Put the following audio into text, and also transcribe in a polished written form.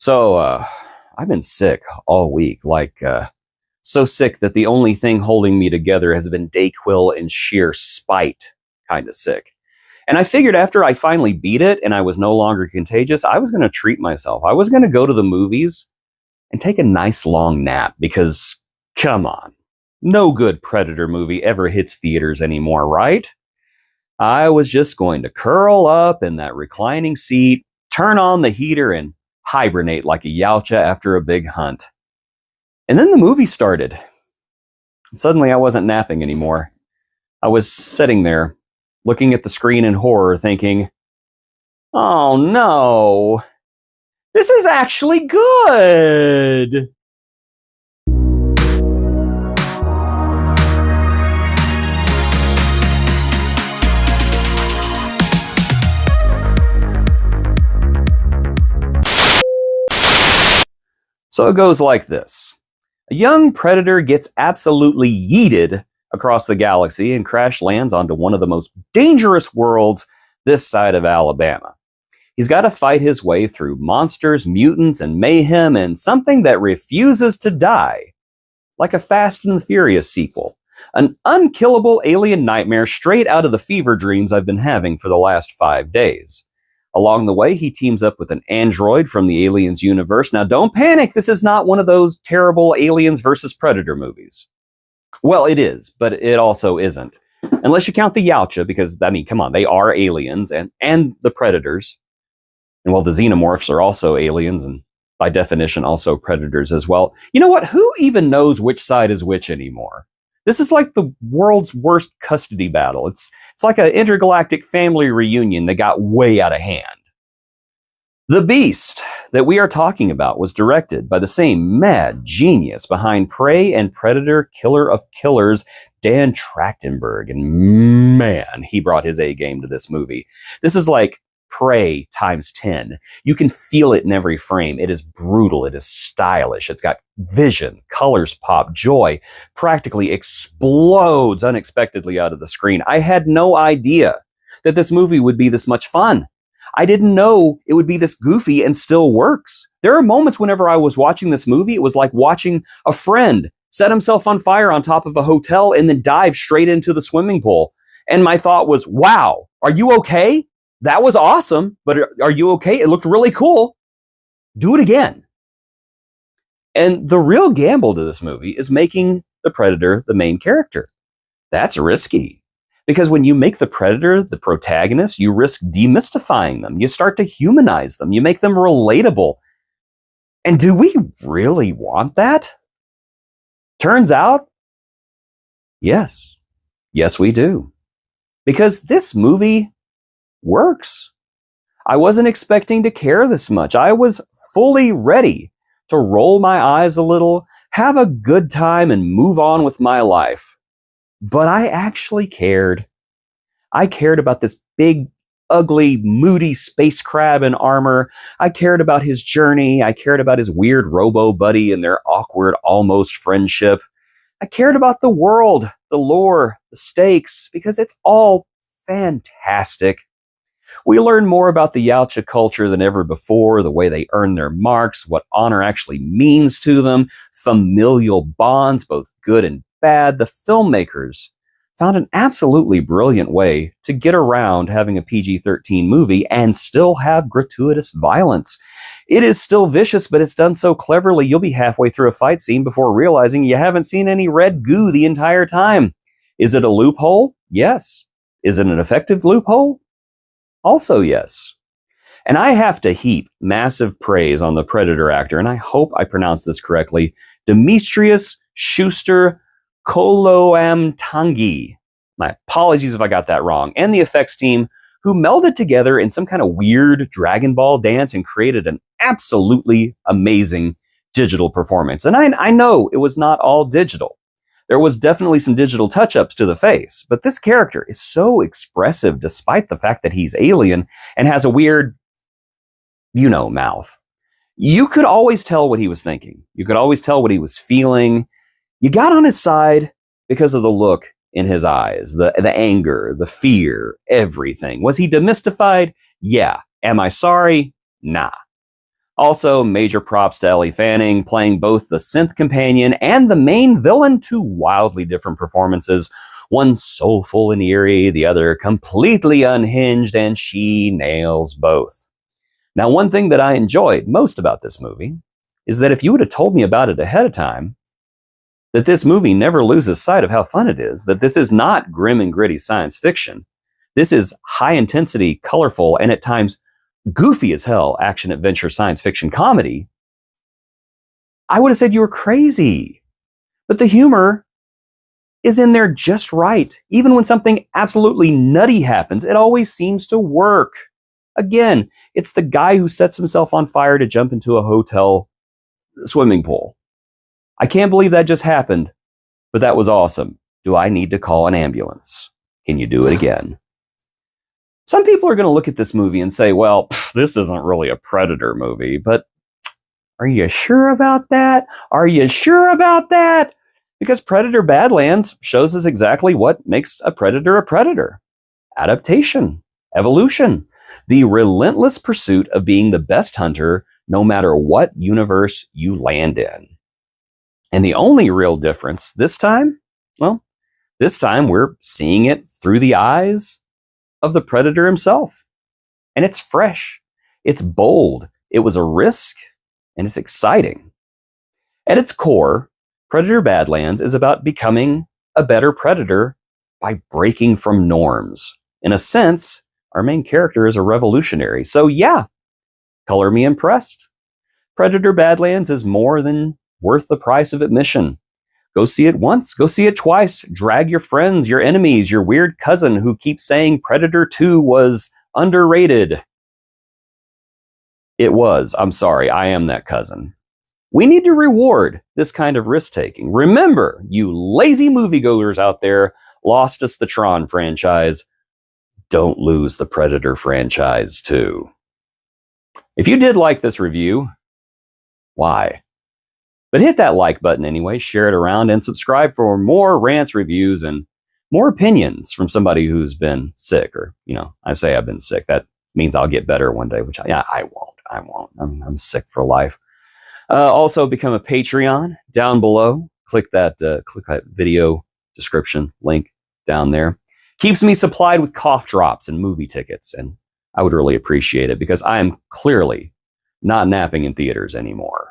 So, I've been sick all week, so sick that the only thing holding me together has been Dayquil and sheer spite kind of sick. And I figured after I finally beat it and I was no longer contagious, I was going to treat myself. I was going to go to the movies and take a nice long nap because, come on, no good Predator movie ever hits theaters anymore, right? I was just going to curl up in that reclining seat, turn on the heater, and hibernate like a Yautja after a big hunt. And then the movie started. Suddenly I wasn't napping anymore. I was sitting there, looking at the screen in horror, thinking, oh no, this is actually good. So it goes like this. A young predator gets absolutely yeeted across the galaxy and crash lands onto one of the most dangerous worlds this side of Alabama. He's got to fight his way through monsters, mutants, and mayhem and something that refuses to die. Like a Fast and the Furious sequel. An unkillable alien nightmare straight out of the fever dreams I've been having for the last 5 days. Along the way, he teams up with an android from the Aliens universe. Now, don't panic. This is not one of those terrible Aliens versus Predator movies. Well, it is, but it also isn't. Unless you count the Yautja, because, I mean, come on, they are aliens and the Predators. And well, the Xenomorphs are also aliens and by definition also Predators as well. You know what? Who even knows which side is which anymore? This is like the world's worst custody battle. It's like an intergalactic family reunion that got way out of hand. The Beast that we are talking about was directed by the same mad genius behind Prey and Predator Killer of Killers, Dan Trachtenberg. And man, he brought his A game to this movie. This is like Prey times 10. You can feel it in every frame. It is brutal. It is stylish. It's got vision, colors pop, joy, practically explodes unexpectedly out of the screen. I had no idea that this movie would be this much fun. I didn't know it would be this goofy and still works. There are moments whenever I was watching this movie, it was like watching a friend set himself on fire on top of a hotel and then dive straight into the swimming pool. And my thought was, wow, are you okay? That was awesome, but are you okay? It looked really cool. Do it again. And the real gamble to this movie is making the Predator the main character. That's risky. Because when you make the Predator the protagonist, you risk demystifying them. You start to humanize them. You make them relatable. And do we really want that? Turns out, yes. Yes, we do. Because this movie works. I wasn't expecting to care this much. I was fully ready to roll my eyes a little, have a good time, and move on with my life. But I actually cared. I cared about this big, ugly, moody space crab in armor. I cared about his journey. I cared about his weird robo buddy and their awkward, almost friendship. I cared about the world, the lore, the stakes, because it's all fantastic. We learn more about the Yautja culture than ever before, the way they earn their marks, what honor actually means to them, familial bonds, both good and bad. The filmmakers found an absolutely brilliant way to get around having a PG-13 movie and still have gratuitous violence. It is still vicious, but it's done so cleverly you'll be halfway through a fight scene before realizing you haven't seen any red goo the entire time. Is it a loophole? Yes. Is it an effective loophole? Also, yes. And I have to heap massive praise on the Predator actor, and I hope I pronounced this correctly, Demetrius Schuster Koloamtangi. My apologies if I got that wrong. And the effects team, who melded together in some kind of weird Dragon Ball dance and created an absolutely amazing digital performance. And I know it was not all digital. There was definitely some digital touch-ups to the face, but this character is so expressive despite the fact that he's alien and has a weird, mouth. You could always tell what he was thinking. You could always tell what he was feeling. You got on his side because of the look in his eyes, the anger, the fear, everything. Was he demystified? Yeah. Am I sorry? Nah. Also, major props to Ellie Fanning playing both the synth companion and the main villain, two wildly different performances. One soulful and eerie, the other completely unhinged, and she nails both. Now, one thing that I enjoyed most about this movie is that if you would have told me about it ahead of time, that this movie never loses sight of how fun it is, that this is not grim and gritty science fiction. This is high intensity, colorful, and at times goofy as hell action adventure science fiction comedy, I would have said you were crazy. But the humor is in there just right. Even when something absolutely nutty happens, it always seems to work. Again, it's the guy who sets himself on fire to jump into a hotel swimming pool. I can't believe that just happened, but that was awesome. Do I need to call an ambulance? Can you do it again? Some people are going to look at this movie and say, well, this isn't really a Predator movie, but are you sure about that? Are you sure about that? Because Predator Badlands shows us exactly what makes a predator a predator. Adaptation, evolution, the relentless pursuit of being the best hunter no matter what universe you land in. And the only real difference this time, well, this time we're seeing it through the eyes of the predator himself. And it's fresh, it's bold, it was a risk, and it's exciting. At its core, Predator Badlands is about becoming a better predator by breaking from norms. In a sense, our main character is a revolutionary. So yeah, color me impressed. Predator Badlands is more than worth the price of admission. Go see it once, go see it twice, drag your friends, your enemies, your weird cousin who keeps saying Predator 2 was underrated. It was. I'm sorry, I am that cousin. We need to reward this kind of risk-taking. Remember, you lazy moviegoers out there, lost us the Tron franchise. Don't lose the Predator franchise, too. If you did like this review, why? But hit that like button anyway, share it around, and subscribe for more rants, reviews, and more opinions from somebody who's been sick. Or, I say I've been sick. That means I'll get better one day, which I won't. I'm sick for life. Also, become a Patreon down below. Click that video description link down there. Keeps me supplied with cough drops and movie tickets, and I would really appreciate it because I am clearly not napping in theaters anymore.